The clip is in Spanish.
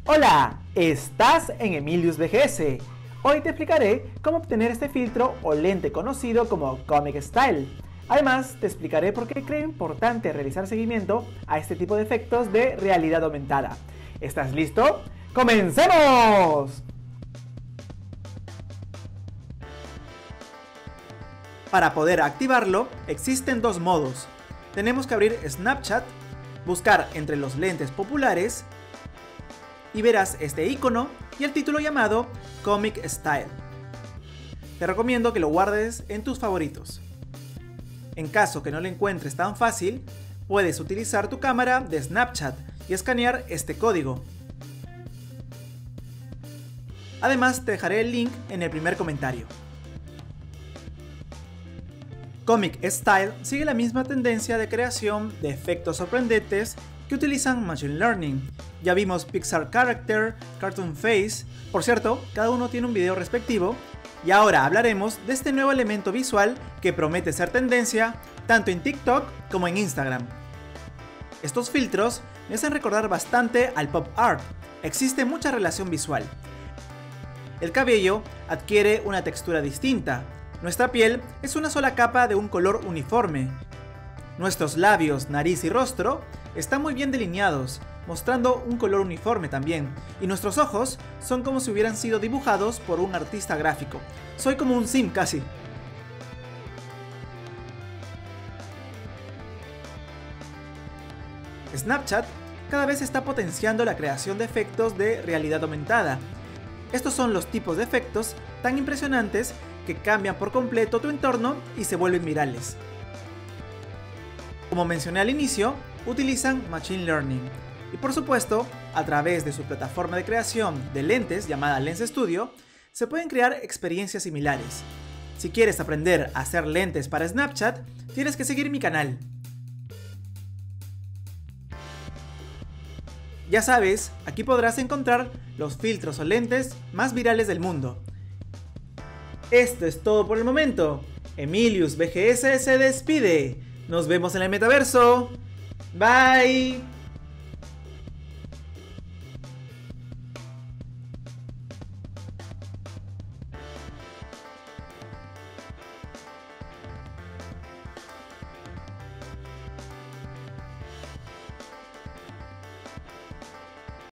Hola, estás en Emilius VGS. Hoy te explicaré cómo obtener este filtro o lente conocido como Comic Style. Además, te explicaré por qué creo importante realizar seguimiento a este tipo de efectos de realidad aumentada. ¿Estás listo? ¡Comencemos! Para poder activarlo, existen dos modos. Tenemos que abrir Snapchat, buscar entre los lentes populares y verás este icono y el título llamado Comic Style. Te recomiendo que lo guardes en tus favoritos. En caso que no lo encuentres tan fácil, puedes utilizar tu cámara de Snapchat y escanear este código. Además, te dejaré el link en el primer comentario. Comic Style sigue la misma tendencia de creación de efectos sorprendentes que utilizan Machine Learning. Ya vimos Pixar Character, Cartoon Face, por cierto, cada uno tiene un video respectivo, y ahora hablaremos de este nuevo elemento visual que promete ser tendencia tanto en TikTok como en Instagram. Estos filtros me hacen recordar bastante al pop art, existe mucha relación visual. El cabello adquiere una textura distinta, nuestra piel es una sola capa de un color uniforme. Nuestros labios, nariz y rostro están muy bien delineados, mostrando un color uniforme también, y nuestros ojos son como si hubieran sido dibujados por un artista gráfico. Soy como un sim casi. Snapchat cada vez está potenciando la creación de efectos de realidad aumentada. Estos son los tipos de efectos tan impresionantes que cambian por completo tu entorno y se vuelven virales. Como mencioné al inicio, utilizan Machine Learning y por supuesto, a través de su plataforma de creación de lentes llamada Lens Studio, se pueden crear experiencias similares. Si quieres aprender a hacer lentes para Snapchat, tienes que seguir mi canal. Ya sabes, aquí podrás encontrar los filtros o lentes más virales del mundo. Esto es todo por el momento. Emilius VGS se despide. Nos vemos en el metaverso. Bye.